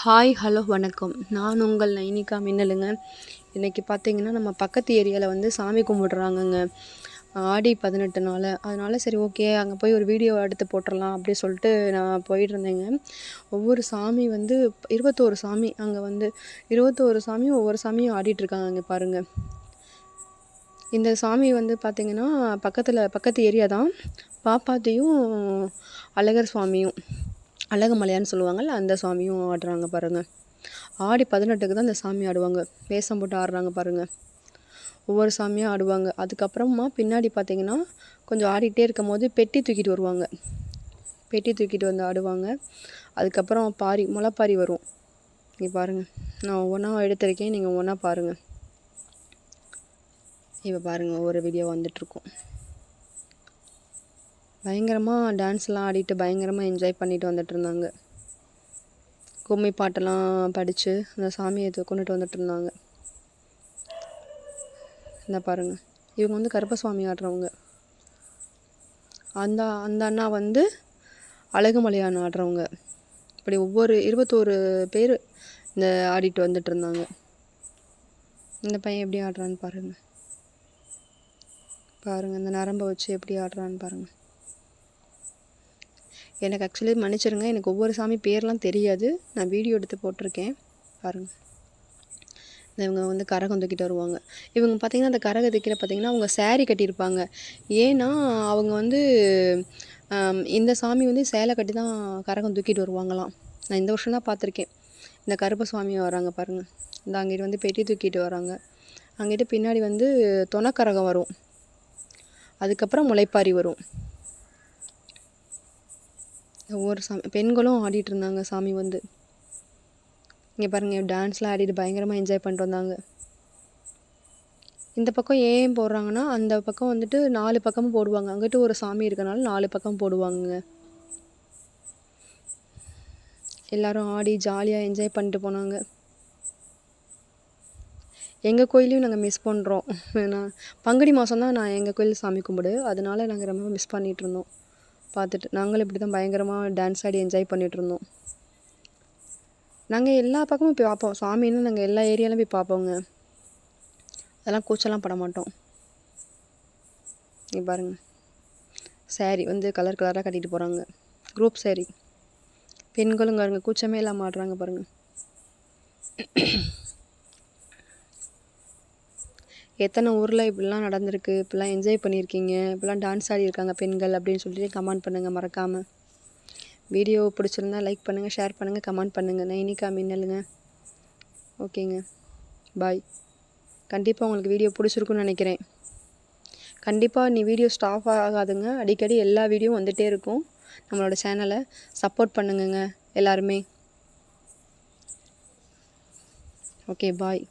Hi hello வணக்கம். நான் உங்கள் நைனிகா மின்னலுங்க. இன்றைக்கி பார்த்தீங்கன்னா நம்ம பக்கத்து ஏரியாவில் வந்து சாமி கும்பிட்றாங்கங்க. ஆடி 18 அதனால் சரி ஓகே அங்கே போய் ஒரு வீடியோ எடுத்து போட்டுடலாம் அப்படி சொல்லிட்டு நான் போயிட்டுருந்தேங்க. ஒவ்வொரு சாமி வந்து 21 சாமி அங்கே வந்து 21 சாமியும் ஒவ்வொரு சாமியும் ஆடிட்டுருக்காங்க. அங்கே பாருங்கள். இந்த சாமி வந்து பார்த்திங்கன்னா பக்கத்து ஏரியா தான். பாப்பாத்தியும் அழகர் சுவாமியும் அழகுமலையான்னு சொல்லுவாங்கள்ல, அந்த சாமியும் ஆடுறாங்க பாருங்கள். ஆடி 18க்கு தான் இந்த சாமி ஆடுவாங்க. வேஷம் போட்டு ஆடுறாங்க பாருங்கள். ஒவ்வொரு சாமியாக ஆடுவாங்க. அதுக்கப்புறமா பின்னாடி பார்த்திங்கன்னா கொஞ்சம் ஆடிக்கிட்டே இருக்கும் போது பெட்டி தூக்கிட்டு வருவாங்க. பெட்டி தூக்கிட்டு வந்து ஆடுவாங்க. அதுக்கப்புறம் முளைப்பாரி வரும். இங்கே பாருங்கள், நான் ஒவ்வொன்றா எடுத்திருக்கேன், நீங்கள் ஒவ்வொன்றா பாருங்கள். இப்போ பாருங்கள், ஒவ்வொரு வீடியோ வந்துட்ருக்கோம். பயங்கரமாக டான்ஸ்லாம் ஆடிட்டு பயங்கரமாக என்ஜாய் பண்ணிட்டு வந்துட்டுருந்தாங்க. கும்மி பாட்டெல்லாம் படித்து அந்த சாமியை கொண்டுட்டு வந்துட்டுருந்தாங்க. இந்த பாருங்கள், இவங்க வந்து கருப்பசாமி ஆடுறவங்க. அந்த அண்ணா வந்து அழகுமலையான் ஆடுறவங்க. இப்படி ஒவ்வொரு 21 பேர் இந்த ஆடிட்டு வந்துட்டு இருந்தாங்க. இந்த பையன் எப்படி ஆடுறான்னு பாருங்கள். இந்த நரம்பை வச்சு எப்படி ஆடுறான்னு பாருங்கள். எனக்கு ஆக்சுவலி மன்னிச்சிருங்க, எனக்கு ஒவ்வொரு சாமி பேர்லாம் தெரியாது. நான் வீடியோ எடுத்து போட்டிருக்கேன் பாருங்கள். இவங்க வந்து கரகம் தூக்கிட்டு வருவாங்க. இவங்க பார்த்திங்கன்னா அந்த கரகம் தூக்கிற பார்த்திங்கன்னா அவங்க சேரீ கட்டியிருப்பாங்க. ஏன்னா அவங்க வந்து இந்த சாமி வந்து சேலை கட்டி தான் கரகம் தூக்கிட்டு வருவாங்களாம். நான் இந்த வருஷம் தான் பார்த்துருக்கேன். இந்த கருப்ப சுவாமியை வராங்க பாருங்கள். இந்த அங்கிட்டு வந்து பெட்டி தூக்கிட்டு வராங்க. அங்கிட்டு பின்னாடி வந்து தொணக்கரகம் வரும். அதுக்கப்புறம் முளைப்பாரி வரும். ஒவ்வொரு சாமி பெண்களும் ஆடிட்டு இருந்தாங்க. சாமி வந்து இங்கே பாருங்கள், டான்ஸ்லாம் ஆடிட்டு பயங்கரமாக என்ஜாய் பண்ணிட்டு வந்தாங்க. இந்த பக்கம் ஏன் போடுறாங்கன்னா, அந்த பக்கம் வந்துட்டு 4 பக்கமும் போடுவாங்க. அங்கிட்டு ஒரு சாமி இருக்கனால 4 பக்கம் போடுவாங்க. எல்லாரும் ஆடி ஜாலியாக என்ஜாய் பண்ணிட்டு போனாங்க. எங்கள் கோயிலையும் நாங்கள் மிஸ் பண்ணுறோம். நான் பங்குனி மாதம் தான் நான் எங்கள் கோயில் சாமி கும்பிடு, அதனால நாங்கள் ரொம்ப மிஸ் பண்ணிகிட்டு இருந்தோம். பார்த்துட்டு நாங்களும் இப்படி தான் பயங்கரமாக டான்ஸ் ஆடி என்ஜாய் பண்ணிகிட்ருந்தோம். நாங்கள் எல்லா பக்கமும் போய் பார்ப்போம். சாமின்னு நாங்கள் எல்லா ஏரியாலும் போய் பார்ப்போங்க. அதெல்லாம் கூச்சலாம் பட மாட்டோம். இங்கே பாருங்கள், சேரீ வந்து கலர் கலராக கட்டிட்டு போகிறாங்க. குரூப் சேரீ. பெண்களும் பாருங்கள் கூச்சமே இல்லாமல் ஆடுறாங்க பாருங்கள். எத்தனை ஊரில் இப்படிலாம் நடந்திருக்கு, இப்படிலாம் என்ஜாய் பண்ணியிருக்கீங்க, இப்படிலாம் டான்ஸ் ஆடியிருக்காங்க பெண்கள் அப்படின்னு சொல்லிட்டு கமெண்ட் பண்ணுங்கள் மறக்காமல். வீடியோ பிடிச்சிருந்தா லைக் பண்ணுங்கள், ஷேர் பண்ணுங்கள், கமெண்ட் பண்ணுங்கள். நைனிகா மின்னலுங்க. ஓகேங்க, பாய். கண்டிப்பாக உங்களுக்கு வீடியோ பிடிச்சிருக்குன்னு நினைக்கிறேன். கண்டிப்பாக வீடியோ ஸ்டாப் ஆகாதுங்க. அடிக்கடி எல்லா வீடியோவும் வந்துகிட்டே இருக்கும். நம்மளோட சேனலை சப்போர்ட் பண்ணுங்கங்க எல்லாருமே. ஓகே, பாய்.